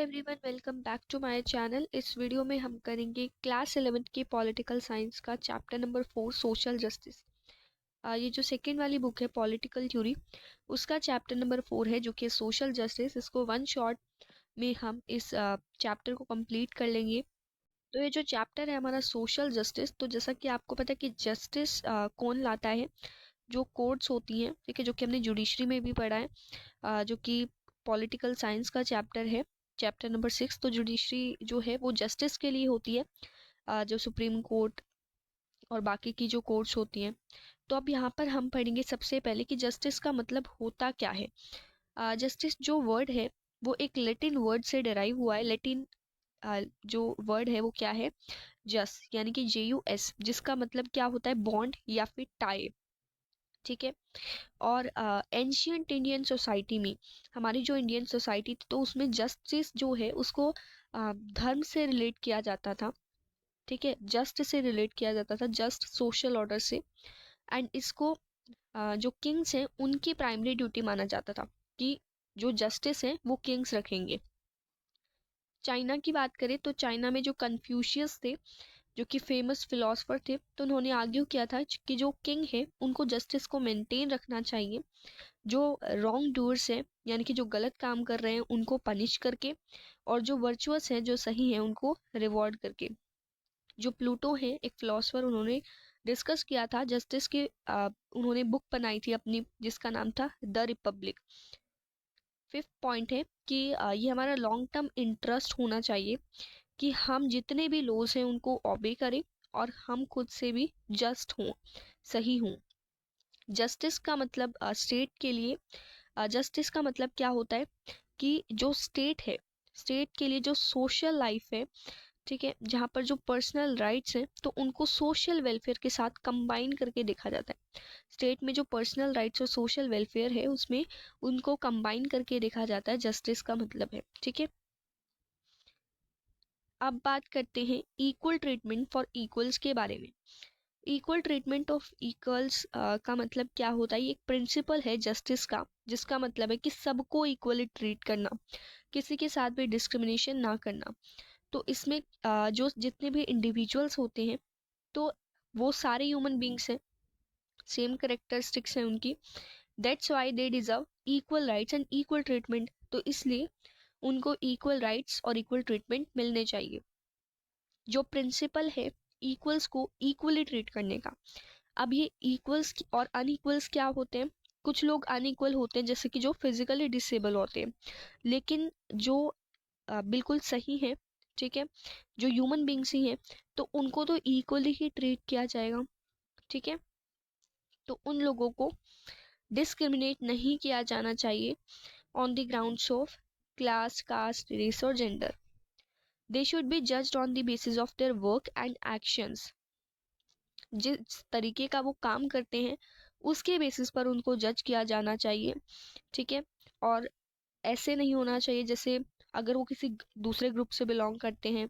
Everyone, welcome back to my channel. इस video में हम करेंगे क्लास 11th की पॉलिटिकल साइंस का चैप्टर नंबर 4 सोशल जस्टिस। ये जो सेकेंड वाली बुक है पॉलिटिकल थ्योरी, उसका चैप्टर नंबर 4 है जो कि सोशल जस्टिस। इसको वन शॉट में हम इस चैप्टर को कंप्लीट कर लेंगे। तो ये जो चैप्टर है हमारा सोशल जस्टिस, तो जैसा कि आपको पता है कि जस्टिस कौन लाता है, जो कोर्ट्स होती हैं, ठीक है, जो कि हमने जुडिशरी में भी पढ़ा है, जो कि पॉलिटिकल साइंस का चैप्टर है, चैप्टर नंबर 6। तो जुडिशरी जो है वो जस्टिस के लिए होती है, जो सुप्रीम कोर्ट और बाकी की जो कोर्ट्स होती हैं। तो अब यहाँ पर हम पढ़ेंगे सबसे पहले कि जस्टिस का मतलब होता क्या है। जस्टिस जो वर्ड है वो एक लैटिन वर्ड से डिराइव हुआ है। लैटिन जो वर्ड है वो क्या है, जस, यानी कि JUS, जिसका मतलब क्या होता है, बॉन्ड या फिर टाई, ठीक है। और एंशियंट इंडियन सोसाइटी में, हमारी जो इंडियन सोसाइटी थी, तो उसमें जस्टिस जो है उसको धर्म से रिलेट किया जाता था, ठीक है, जस्ट से रिलेट किया जाता था, जस्ट सोशल ऑर्डर से। एंड इसको जो किंग्स हैं उनकी प्राइमरी ड्यूटी माना जाता था कि जो जस्टिस है वो किंग्स रखेंगे। चाइना की बात करें तो चाइना में जो कन्फ्यूशियस थे, जो कि फेमस फिलोसफर थे, तो उन्होंने आर्ग्यू किया था कि जो किंग है उनको जस्टिस को मेंटेन रखना चाहिए, जो रॉन्ग डूअर्स है यानी कि जो गलत काम कर रहे हैं उनको पनिश करके, और जो वर्चुअस हैं, जो सही हैं, उनको रिवॉर्ड करके। जो प्लूटो है एक फिलोसफर, उन्होंने डिस्कस किया था जस्टिस के, उन्होंने बुक बनाई थी अपनी जिसका नाम था द रिपब्लिक। फिफ्थ पॉइंट है कि ये हमारा लॉन्ग टर्म इंटरेस्ट होना चाहिए कि हम जितने भी लॉज हैं उनको ओबे करें और हम खुद से भी जस्ट हों, सही हों। जस्टिस का मतलब स्टेट के लिए, जस्टिस का मतलब क्या होता है कि जो स्टेट है, स्टेट के लिए जो सोशल लाइफ है, ठीक है, जहाँ पर जो पर्सनल राइट्स हैं तो उनको सोशल वेलफेयर के साथ कंबाइन करके देखा जाता है। स्टेट में जो पर्सनल राइट्स और सोशल वेलफेयर है उसमें उनको कंबाइन करके देखा जाता है, जस्टिस का मतलब है, ठीक है। अब बात करते हैं इक्वल ट्रीटमेंट फॉर इक्वल्स के बारे में। इक्वल ट्रीटमेंट ऑफ इक्वल्स का मतलब क्या होता है, ये एक प्रिंसिपल है जस्टिस का, जिसका मतलब है कि सबको इक्वली ट्रीट करना, किसी के साथ भी डिस्क्रिमिनेशन ना करना। तो इसमें जो जितने भी इंडिविजुअल्स होते हैं तो वो सारे ह्यूमन बींग्स हैं, सेम करेक्टरिस्टिक्स हैं उनकी। That's why they deserve equal rights and equal treatment. तो इसलिए उनको इक्वल राइट्स और इक्वल ट्रीटमेंट मिलने चाहिए। जो प्रिंसिपल है इक्वल्स को इक्वली ट्रीट करने का। अब ये इक्वल्स और अनइक्वल्स क्या होते हैं, कुछ लोग अनइक्वल होते हैं जैसे कि जो फिजिकली डिसेबल होते हैं, लेकिन जो बिल्कुल सही है, ठीक है, जो ह्यूमन बींग्स ही हैं, तो उनको तो इक्वली ही ट्रीट किया जाएगा, ठीक है। तो उन लोगों को डिस्क्रिमिनेट नहीं किया जाना चाहिए on the grounds of class, caste, race और gender. They should be judged on the basis of their work and actions. जिस तरीके का वो काम करते हैं उसके बेसिस पर उनको जज किया जाना चाहिए, ठीक है। और ऐसे नहीं होना चाहिए जैसे अगर वो किसी दूसरे ग्रुप से बिलोंग करते हैं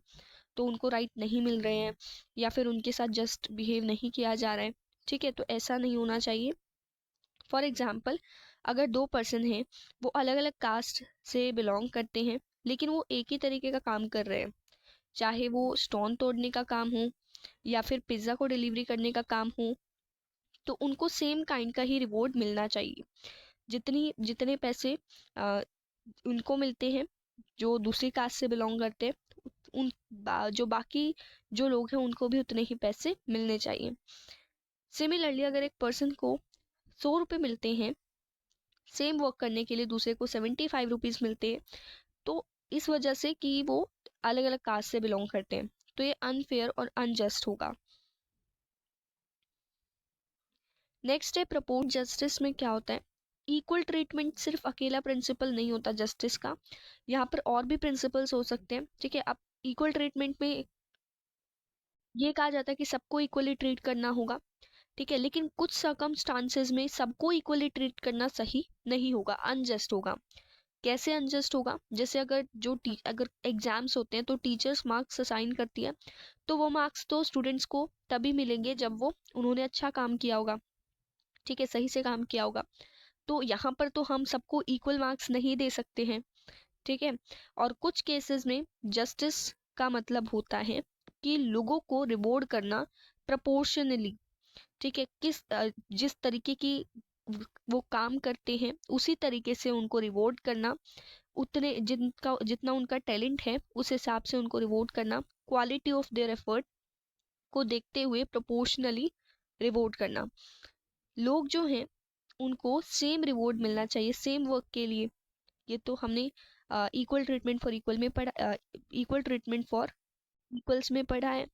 तो उनको राइट नहीं मिल रहे हैं या फिर उनके साथ जस्ट बिहेव नहीं किया जा रहा है, ठीक है, तो ऐसा नहीं होना चाहिए। फॉर एग्जाम्पल, अगर दो पर्सन हैं, वो अलग अलग कास्ट से बिलोंग करते हैं लेकिन वो एक ही तरीके का काम कर रहे हैं, चाहे वो स्टोन तोड़ने का काम हो या फिर पिज्ज़ा को डिलीवरी करने का काम हो, तो उनको सेम काइंड का ही रिवॉर्ड मिलना चाहिए। जितने पैसे उनको मिलते हैं जो दूसरी कास्ट से बिलोंग करते हैं, जो बाकी जो लोग हैं उनको भी उतने ही पैसे मिलने चाहिए। सिमिलरली अगर एक पर्सन को 100 रुपये मिलते हैं सेम वर्क करने के लिए, दूसरे को 75 रुपीज़ मिलते हैं, तो इस वजह से कि वो अलग अलग कास्ट से बिलोंग करते हैं, तो ये अनफेयर और अनजस्ट होगा। नेक्स्ट है प्रपोज जस्टिस में क्या होता है। इक्वल ट्रीटमेंट सिर्फ अकेला प्रिंसिपल नहीं होता जस्टिस का, यहाँ पर और भी प्रिंसिपल्स हो सकते हैं, ठीक है। अब इक्वल ट्रीटमेंट में ये कहा जाता है कि सबको इक्वली ट्रीट करना होगा, ठीक है, लेकिन कुछ सर्कमस्टांसेस में सबको इक्वली ट्रीट करना सही नहीं होगा, अनजस्ट होगा। कैसे अनजस्ट होगा, जैसे अगर एग्जाम्स होते हैं तो टीचर्स मार्क्स असाइन करती है, तो वो मार्क्स तो स्टूडेंट्स को तभी मिलेंगे जब वो उन्होंने अच्छा काम किया होगा, ठीक है, सही से काम किया होगा। तो यहाँ पर तो हम सबको इक्वल मार्क्स नहीं दे सकते हैं, ठीक है। और कुछ केसेस में जस्टिस का मतलब होता है कि लोगों को रिवॉर्ड करना प्रपोर्शनली, ठीक है, जिस तरीके की वो काम करते हैं उसी तरीके से उनको रिवॉर्ड करना, उतने जितना उनका टैलेंट है उस हिसाब से उनको रिवॉर्ड करना, क्वालिटी ऑफ देयर एफर्ट को देखते हुए प्रोपोर्शनली रिवॉर्ड करना। लोग जो हैं उनको सेम रिवॉर्ड मिलना चाहिए सेम वर्क के लिए। ये तो हमने इक्वल ट्रीटमेंट फॉर इक्वल में पढ़ा, इक्वल ट्रीटमेंट फॉर इक्वल्स में पढ़ा है।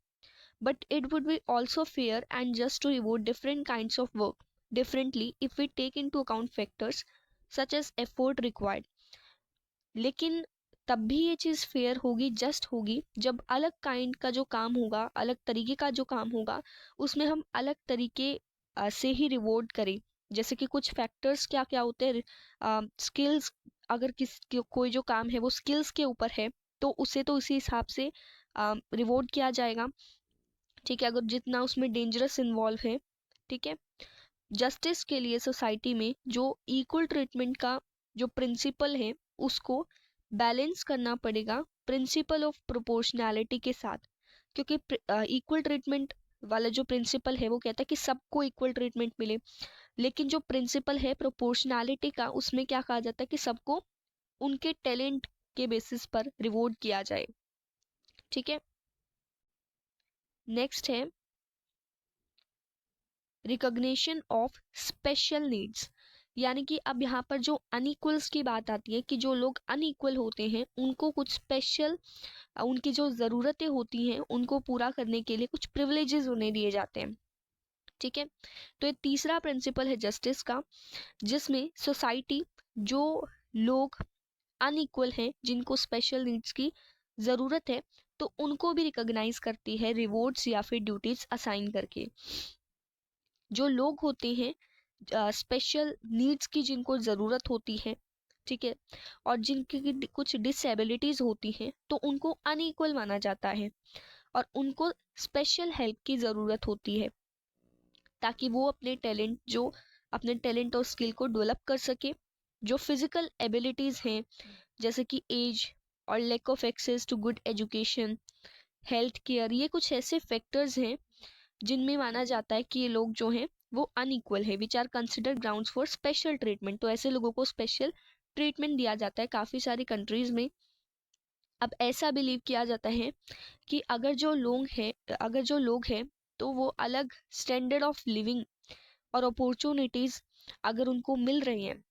But it would be also fair and just to reward different kinds of work differently if we take into account factors such as effort required. लेकिन तब भी ये चीज़ fair होगी, जस्ट होगी, जब अलग काइंड का जो काम होगा, अलग तरीके का जो काम होगा, उसमें हम अलग तरीके से ही रिवॉर्ड करें। जैसे कि कुछ फैक्टर्स क्या क्या होते हैं, स्किल्स, अगर कोई जो काम है वो स्किल्स के ऊपर है तो उसे तो उसी हिसाब से रिवॉर्ड किया जाएगा, ठीक है, अगर जितना उसमें डेंजरस इन्वॉल्व है। ठीक है। जस्टिस के लिए सोसाइटी में जो इक्वल ट्रीटमेंट का जो प्रिंसिपल है उसको बैलेंस करना पड़ेगा प्रिंसिपल ऑफ प्रोपोर्शनैलिटी के साथ, क्योंकि इक्वल ट्रीटमेंट वाला जो प्रिंसिपल है वो कहता है कि सबको इक्वल ट्रीटमेंट मिले, लेकिन जो प्रिंसिपल है प्रोपोर्शनैलिटी का उसमें क्या कहा जाता है कि सबको उनके टैलेंट के बेसिस पर रिवॉर्ड किया जाए। ठीक है। नेक्स्ट है रिकॉग्निशन ऑफ स्पेशल नीड्स, यानी कि अब यहाँ पर जो अनइक्वल्स की बात आती है कि जो लोग अनइक्वल होते हैं उनको कुछ स्पेशल, उनकी जो ज़रूरतें होती हैं उनको पूरा करने के लिए कुछ प्रिविलेजेस उन्हें दिए जाते हैं। ठीक है। तो ये तीसरा प्रिंसिपल है जस्टिस का, जिसमें सोसाइटी जो लोग अनइक्वल हैं जिनको स्पेशल नीड्स की ज़रूरत है तो उनको भी रिकॉग्नाइज करती है रिवॉर्ड्स या फिर ड्यूटीज असाइन करके। जो लोग होते हैं स्पेशल नीड्स की जिनको ज़रूरत होती है, ठीक है, और जिनकी कुछ डिसेबिलिटीज़ होती हैं तो उनको अनइक्वल माना जाता है और उनको स्पेशल हेल्प की ज़रूरत होती है ताकि वो अपने टैलेंट और स्किल को डेवलप कर सके। जो फिजिकल एबिलिटीज़ हैं जैसे कि एज और lack of access to good education, health care, ये कुछ ऐसे फैक्टर्स हैं जिनमें माना जाता है कि ये लोग जो हैं वो अनइक्वल है, which are consider grounds for special treatment. तो ऐसे लोगों को स्पेशल ट्रीटमेंट दिया जाता है काफ़ी सारी कंट्रीज में। अब ऐसा बिलीव किया जाता है कि अगर जो लोग हैं तो वो अलग स्टैंडर्ड ऑफ लिविंग और अपॉर्चुनिटीज अगर उनको मिल रही हैं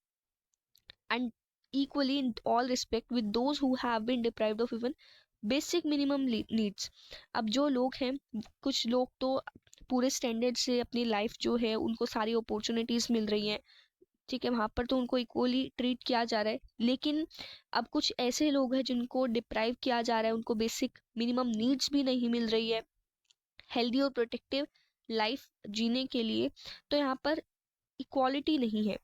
and equally in all respect with those who have been deprived of even basic minimum needs. अब जो लोग हैं, कुछ लोग तो पूरे स्टैंडर्ड से अपनी लाइफ जो है उनको सारी अपॉर्चुनिटीज मिल रही हैं, ठीक है, वहां पर तो उनको इक्वली ट्रीट किया जा रहा है, लेकिन अब कुछ ऐसे लोग हैं जिनको डिप्राइव किया जा रहा है, उनको बेसिक मिनिमम नीड्स भी नहीं मिल रही है हेल्दी और प्रोटेक्टिव लाइफ जीने के लिए। तो यहाँ पर इक्वालिटी नहीं है,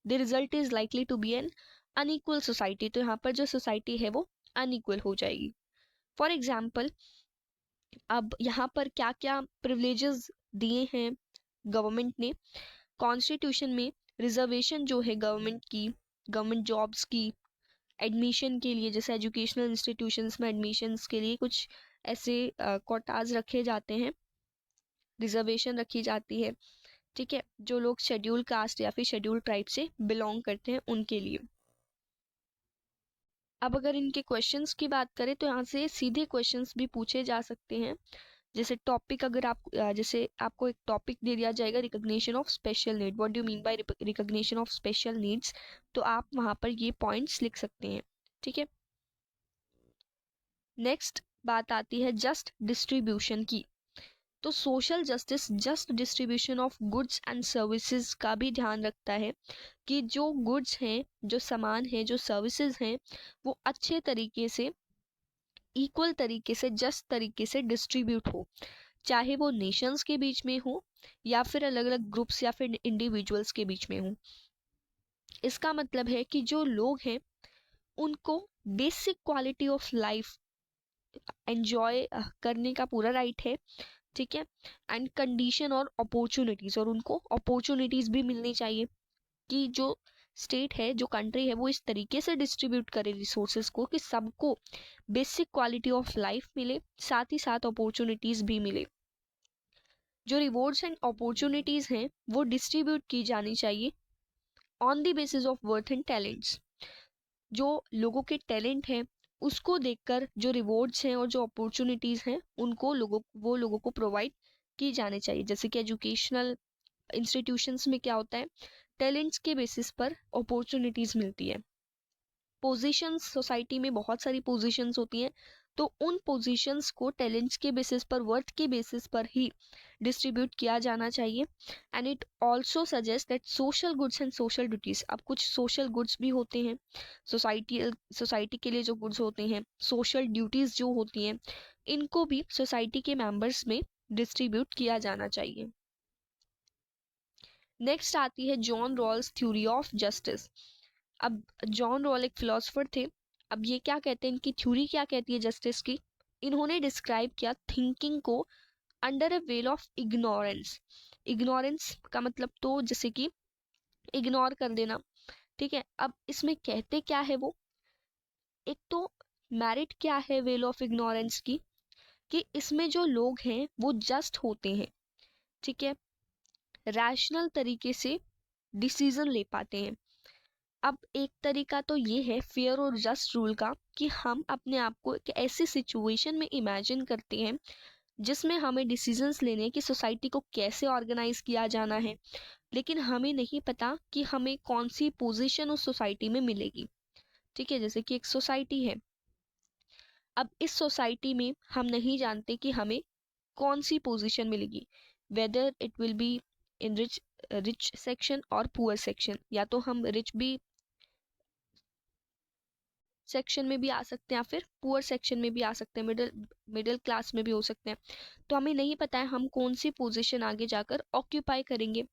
the result is likely to be an unequal society. तो यहाँ पर जो सोसाइटी है वो अनइक्वल हो जाएगी। फॉर एग्जाम्पल, अब यहाँ पर क्या क्या प्रिविलेजेस दिए हैं गवर्नमेंट ने। कॉन्स्टिट्यूशन में रिजर्वेशन जो है गवर्नमेंट जॉब्स की एडमिशन के लिए, जैसे एजुकेशनल इंस्टीट्यूशंस में एडमिशन्स के लिए कुछ ऐसे कोटाज रखे जाते हैं, रिजर्वेशन रखी जाती है, ठीक है, जो लोग शेड्यूल कास्ट या फिर शेड्यूल ट्राइब से बिलोंग करते हैं उनके लिए। अब अगर इनके क्वेश्चंस की बात करें तो यहाँ से सीधे क्वेश्चंस भी पूछे जा सकते हैं। जैसे टॉपिक, अगर जैसे आपको एक टॉपिक दे दिया जाएगा recognition of special need, what do you mean by recognition of special needs, तो आप वहाँ पर ये पॉइंट्स लिख सकते हैं। ठीक है। नेक्स्ट बात आती है जस्ट डिस्ट्रीब्यूशन की। तो social justice just distribution of goods and services का भी ध्यान रखता है कि जो गुड्स हैं, जो सामान है, जो सर्विसेज हैं, वो अच्छे तरीके से, इक्वल तरीके से, जस्ट तरीके से डिस्ट्रीब्यूट हो, चाहे वो नेशंस के बीच में हो या फिर अलग अलग ग्रुप्स या फिर इंडिविजुअल्स के बीच में हो। इसका मतलब है कि जो लोग हैं उनको basic quality of life enjoy करने का पूरा राइट है, ठीक है, एंड कंडीशन और अपॉर्चुनिटीज, और उनको अपॉर्चुनिटीज भी मिलनी चाहिए कि जो स्टेट है, जो कंट्री है, वो इस तरीके से डिस्ट्रीब्यूट करे रिसोर्सेज को कि सबको बेसिक क्वालिटी ऑफ लाइफ मिले, साथ ही साथ अपॉर्चुनिटीज भी मिले। जो रिवॉर्ड्स एंड अपॉर्चुनिटीज हैं वो डिस्ट्रीब्यूट की जानी चाहिए on the basis of worth and talents. जो लोगों के टैलेंट हैं उसको देखकर जो रिवॉर्ड्स हैं और जो अपॉर्चुनिटीज हैं उनको लोगों को प्रोवाइड की जानी चाहिए। जैसे कि एजुकेशनल इंस्टीट्यूशंस में क्या होता है, टैलेंट्स के बेसिस पर अपॉर्चुनिटीज मिलती है। पोजीशंस, सोसाइटी में बहुत सारी पोजीशंस होती हैं, तो उन पोजीशंस को टैलेंट्स के बेसिस पर, वर्थ के बेसिस पर ही डिस्ट्रीब्यूट किया जाना चाहिए। And it also suggest that social goods and social duties, अब कुछ सोशल गुड्स भी होते हैं, सोसाइटी के लिए जो गुड्स होते हैं, सोशल ड्यूटीज जो होती हैं, इनको भी सोसाइटी के मेंबर्स में डिस्ट्रीब्यूट किया जाना चाहिए। नेक्स्ट आती है John Rawls theory of justice. अब जॉन रॉल एक फिलोसोफर थे। अब ये क्या कहते हैं, इनकी थ्योरी क्या कहती है जस्टिस की, इन्होंने डिस्क्राइब किया थिंकिंग को under a well of ignorance. Ignorance का मतलब तो जैसे कि इग्नोर कर देना, ठीक है। अब इसमें कहते क्या है वो, एक तो मेरिट क्या है वेल ऑफ इग्नोरेंस की, कि इसमें जो लोग हैं वो जस्ट होते हैं, ठीक है, रैशनल तरीके से डिसीजन ले पाते हैं। अब एक तरीका तो ये है फेयर और जस्ट रूल का, कि हम अपने आप को एक ऐसी सिचुएशन में इमेजिन करते हैं जिसमें हमें डिसीजंस लेने हैं कि सोसाइटी को कैसे ऑर्गेनाइज किया जाना है, लेकिन हमें नहीं पता कि हमें कौन सी पोजीशन उस सोसाइटी में मिलेगी, ठीक है। जैसे कि एक सोसाइटी है, अब इस सोसाइटी में हम नहीं जानते कि हमें कौन सी पोजीशन मिलेगी, whether it will be in rich section और पुअर सेक्शन, या तो हम रिच भी सेक्शन में भी आ सकते हैं या फिर पुअर सेक्शन में भी आ सकते हैं, मिडिल क्लास में भी हो सकते हैं। तो हमें नहीं पता है हम कौन सी पोजीशन आगे जाकर ऑक्यूपाई करेंगे।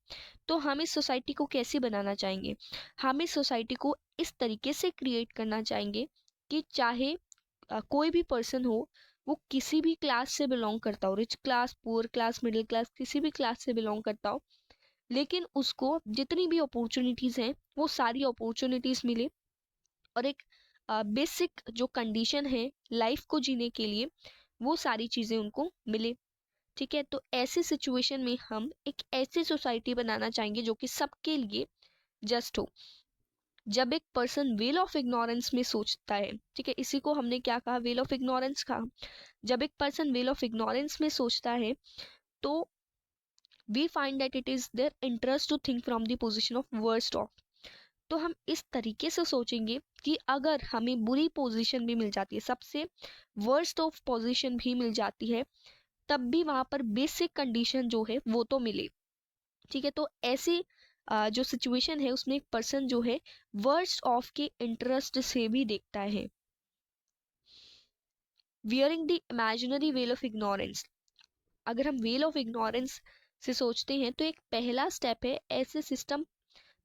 तो हम इस सोसाइटी को कैसे बनाना चाहेंगे, हम इस सोसाइटी को इस तरीके से क्रिएट करना चाहेंगे कि चाहे कोई भी पर्सन हो, वो किसी भी क्लास से बिलोंग करता हो, rich class, poor class, middle class, किसी भी क्लास से बिलोंग करता हो, लेकिन उसको जितनी भी अपॉर्चुनिटीज हैं वो सारी अपॉर्चुनिटीज मिले, और एक बेसिक जो कंडीशन है लाइफ को जीने के लिए वो सारी चीज़ें उनको मिले, ठीक है। तो ऐसी सिचुएशन में हम एक ऐसी सोसाइटी बनाना चाहेंगे जो कि सबके लिए जस्ट हो। जब एक पर्सन वेल ऑफ इग्नोरेंस में सोचता है, ठीक है, इसी को हमने क्या कहा, वेल ऑफ इग्नोरेंस कहा। जब एक पर्सन वेल ऑफ इग्नोरेंस में सोचता है तो we find that it is their interest to think from the position of worst off. तो हम इस तरीके से सोचेंगे कि अगर हमें बुरी पोजीशन भी मिल जाती है, सबसे वर्स्ट ऑफ पोजीशन भी मिल जाती है, तब भी वहां पर बेसिक कंडीशन जो है वो तो मिले, ठीक है। तो ऐसी जो सिचुएशन है उसमें एक पर्सन जो है वर्स्ट ऑफ के इंटरेस्ट से भी देखता है। Wearing the imaginary well of ignorance, अगर हम वेल ऑफ इग्नोरेंस से सोचते हैं तो एक पहला स्टेप है ऐसे सिस्टम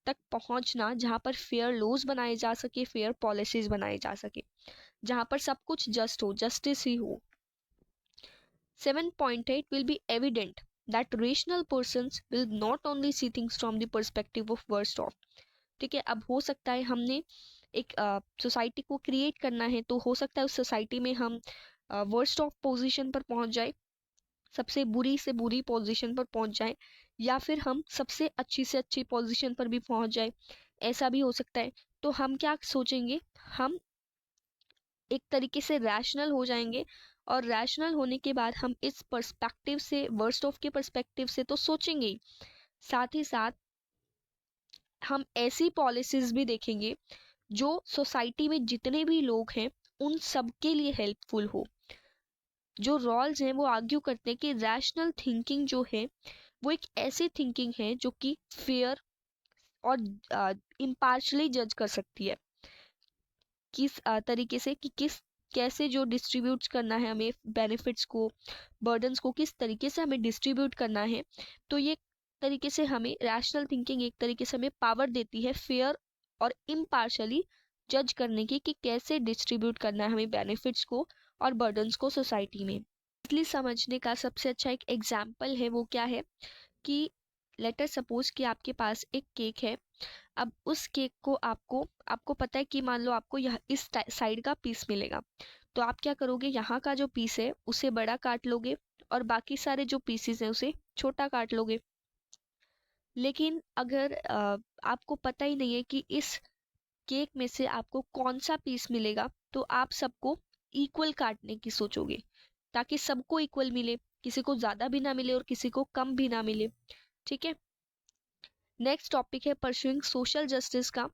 तक पहुंचना जहां पर फेयर लॉज बनाए जा सके, फेयर पॉलिसीज बनाए जा सके, जहां पर सब कुछ जस्ट हो, जस्टिस ही हो। 7.8 will be evident that rational persons will not only see things from the perspective of worst off, ठीक है। अब हो सकता है हमने एक सोसाइटी को क्रिएट करना है, तो हो सकता है उस सोसाइटी में हम वर्स्ट ऑफ पोजीशन पर पहुंच जाए, सबसे बुरी से बुरी पोजीशन पर पहुंच जाए, या फिर हम सबसे अच्छी से अच्छी पोजीशन पर भी पहुंच जाए, ऐसा भी हो सकता है। तो हम क्या सोचेंगे, हम एक तरीके से रैशनल हो जाएंगे, और रैशनल होने के बाद हम इस पर्सपेक्टिव से, वर्स्ट ऑफ के पर्सपेक्टिव से तो सोचेंगे ही, साथ ही साथ हम ऐसी पॉलिसीज भी देखेंगे जो सोसाइटी में जितने भी लोग हैं उन सबके लिए हेल्पफुल हो। जो रॉल्स हैं वो आर्ग्यू करते हैं कि रैशनल थिंकिंग जो है वो एक ऐसी थिंकिंग है जो कि फेयर और इम्पार्शली जज कर सकती है, किस तरीके से कि किस कैसे जो डिस्ट्रीब्यूट करना है हमें बेनिफिट्स को, बर्डन्स को किस तरीके से हमें डिस्ट्रीब्यूट करना है। तो ये तरीके से हमें रैशनल थिंकिंग एक तरीके से हमें पावर देती है फेयर और इम्पार्शली जज करने की, कि कैसे डिस्ट्रीब्यूट करना है हमें बेनिफिट्स को और बर्डन्स को सोसाइटी में। इसलिए समझने का सबसे अच्छा एक एग्जाम्पल है वो क्या है, कि लेटर सपोज कि आपके पास एक केक है। अब उस केक को आपको आपको पता है कि मान लो आपको यह इस साइड का पीस मिलेगा, तो आप क्या करोगे, यहाँ का जो पीस है उसे बड़ा काट लोगे और बाकी सारे जो पीसेस हैं उसे छोटा काट लोगे। लेकिन अगर आपको पता ही नहीं है कि इस केक में से आपको कौन सा पीस मिलेगा, तो आप सबको इक्वल काटने की सोचोगे ताकि सबको इक्वल मिले, किसी को ज्यादा भी ना मिले और किसी को कम भी ना मिले। ठीक है। नेक्स्ट टॉपिक है परस्यूइंग सोशल जस्टिस का।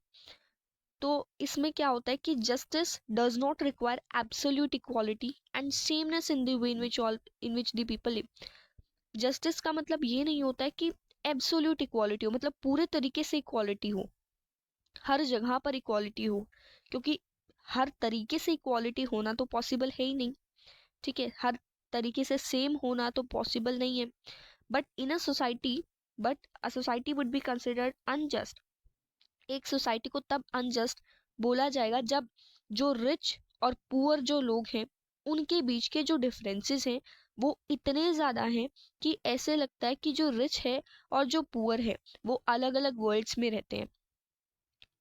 तो इसमें क्या होता है कि justice does not require absolute equality and sameness in the way in which the people live. Justice का मतलब ये नहीं होता है कि एब्सोल्यूट इक्वालिटी हो, मतलब पूरे तरीके से इक्वालिटी हो, हर जगह पर इक्वालिटी हो, क्योंकि हर तरीके से इक्वालिटी होना तो पॉसिबल है ही नहीं। ठीक है, हर तरीके से सेम होना तो पॉसिबल नहीं है। But in a society but a society would be considered unjust. एक सोसाइटी को तब अनजस्ट बोला जाएगा जब जो रिच और पुअर जो लोग हैं उनके बीच के जो डिफरेंसेस हैं वो इतने ज्यादा हैं कि ऐसे लगता है कि जो रिच है और जो पुअर है वो अलग अलग वर्ल्ड्स में रहते हैं।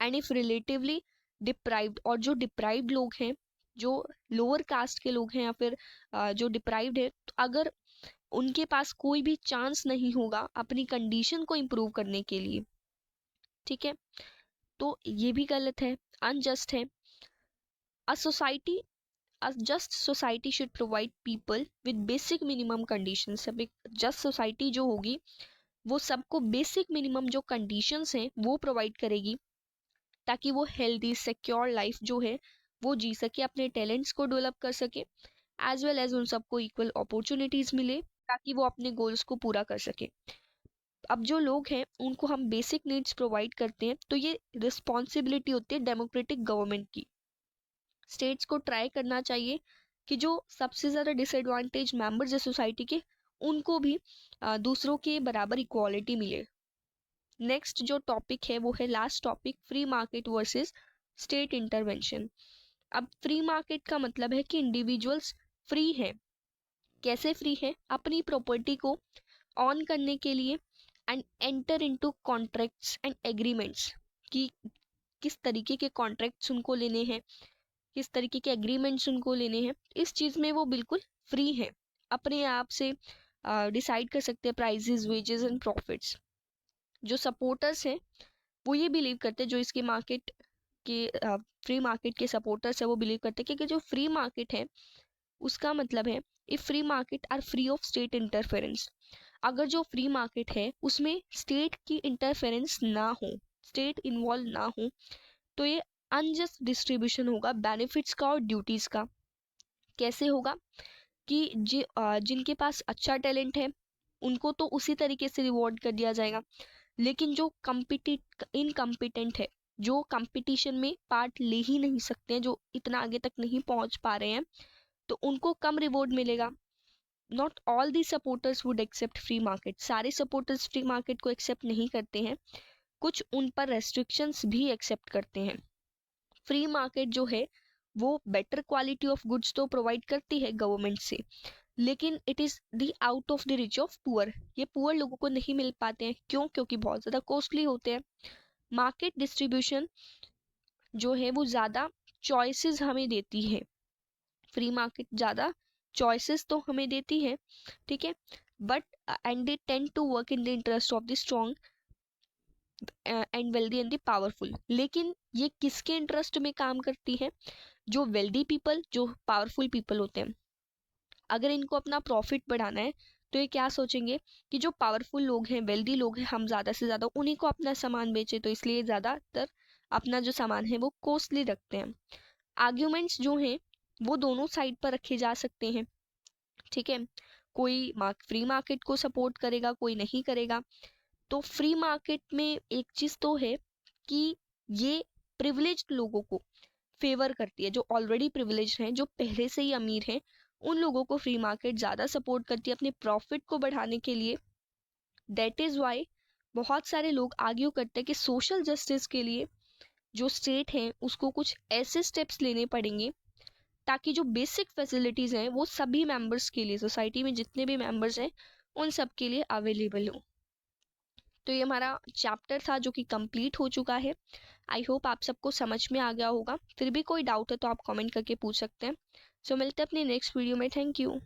एंड इफ रिलेटिवली डिप्राइव्ड, और जो डिप्राइव्ड लोग हैं, जो लोअर कास्ट के लोग हैं या फिर जो डिप्राइव्ड है, तो अगर उनके पास कोई भी चांस नहीं होगा अपनी कंडीशन को इम्प्रूव करने के लिए। ठीक है, तो ये भी गलत है, अनजस्ट है। A society a just society should provide people with basic minimum conditions. अब एक जस्ट सोसाइटी जो होगी वो सबको बेसिक मिनिमम जो कंडीशंस हैं वो प्रोवाइड करेगी ताकि वो हेल्दी सिक्योर लाइफ जो है वो जी सके, अपने टैलेंट्स को डेवलप कर सके, एज वेल एज उन सबको इक्वल अपॉर्चुनिटीज मिले ताकि वो अपने गोल्स को पूरा कर सके। अब जो लोग हैं उनको हम बेसिक नीड्स प्रोवाइड करते हैं, तो ये रिस्पॉन्सिबिलिटी होती है डेमोक्रेटिक गवर्नमेंट की। स्टेट्स को ट्राई करना चाहिए कि जो सबसे ज़्यादा डिसएडवांटेज मेंबर्स है सोसाइटी के उनको भी दूसरों के बराबर इक्वालिटी मिले। नेक्स्ट जो टॉपिक है वो है last topic, free market versus state intervention. अब फ्री मार्केट का मतलब है कि इंडिविजुअल्स फ्री है। कैसे फ्री है? अपनी प्रॉपर्टी को ऑन करने के लिए and enter into contracts and agreements, कि किस तरीके के कॉन्ट्रैक्ट्स उनको लेने हैं, किस तरीके के एग्रीमेंट्स उनको लेने हैं, इस चीज़ में वो बिल्कुल फ्री है। अपने आप से डिसाइड कर सकते हैं प्राइजेस, वेजेस एंड प्रॉफिट्स। जो सपोर्टर्स हैं वो ये बिलीव करते हैं, जो इसके मार्केट के फ्री मार्केट के सपोर्टर्स है वो बिलीव करते हैं कि जो फ्री मार्केट है उसका मतलब है if free market are free of state interference. अगर जो फ्री मार्केट है उसमें स्टेट की इंटरफेरेंस ना हो, स्टेट इन्वॉल्व ना हो, तो ये अनजस्ट डिस्ट्रीब्यूशन होगा बेनिफिट्स का और ड्यूटीज का। कैसे होगा कि जिनके पास अच्छा टैलेंट है उनको तो उसी तरीके से रिवॉर्ड कर दिया जाएगा, लेकिन जो इनकम्पिटेंट है, जो कंपटीशन में पार्ट ले ही नहीं सकते हैं, जो इतना आगे तक नहीं पहुंच पा रहे हैं, तो उनको कम रिवॉर्ड मिलेगा। Not all the supporters would accept free market. सारे सपोर्टर्स फ्री मार्केट को एक्सेप्ट नहीं करते हैं, कुछ उन पर रेस्ट्रिक्शंस भी एक्सेप्ट करते हैं। फ्री मार्केट जो है वो बेटर क्वालिटी ऑफ गुड्स तो प्रोवाइड करती है गवर्नमेंट से, लेकिन it is the out of the rich of poor. ये पुअर लोगों को नहीं मिल पाते हैं। क्यों? क्योंकि बहुत ज़्यादा कॉस्टली होते हैं। मार्केट डिस्ट्रीब्यूशन जो है वो ज़्यादा चॉइसेस हमें देती है। फ्री मार्केट ज़्यादा चॉइसेस तो हमें देती है, ठीक है, but and they tend to work in the interest of the strong and wealthy and the powerful. लेकिन ये किसके इंटरेस्ट में काम करती है? जो वेल्दी पीपल, जो पावरफुल पीपल होते हैं। अगर इनको अपना प्रॉफिट बढ़ाना है तो ये क्या सोचेंगे कि जो पावरफुल लोग हैं, वेल्दी लोग हैं, हम ज़्यादा से ज़्यादा उन्हीं को अपना सामान बेचे, तो इसलिए ज़्यादातर अपना जो सामान है वो कॉस्टली रखते हैं। आर्ग्यूमेंट्स जो हैं वो दोनों साइड पर रखे जा सकते हैं, ठीक है। कोई फ्री मार्केट को सपोर्ट करेगा, कोई नहीं करेगा। तो फ्री मार्केट में एक चीज़ तो है कि ये प्रिविलेज्ड लोगों को फेवर करती है, जो ऑलरेडी प्रिविलेज्ड हैं, जो पहले से ही अमीर हैं, उन लोगों को फ्री मार्केट ज़्यादा सपोर्ट करती है अपने प्रॉफिट को बढ़ाने के लिए। दैट इज़ वाई बहुत सारे लोग आर्ग्यू करते हैं कि सोशल जस्टिस के लिए जो स्टेट है उसको कुछ ऐसे स्टेप्स लेने पड़ेंगे ताकि जो बेसिक फैसिलिटीज़ हैं वो सभी मेंबर्स के लिए, सोसाइटी में जितने भी मेंबर्स हैं उन सब के लिए अवेलेबल हो। तो ये हमारा चैप्टर था जो कि कंप्लीट हो चुका है। आई होप आप सबको समझ में आ गया होगा। फिर भी कोई डाउट है तो आप कमेंट करके पूछ सकते हैं। सो मिलते हैं अपने नेक्स्ट वीडियो में। Thank you.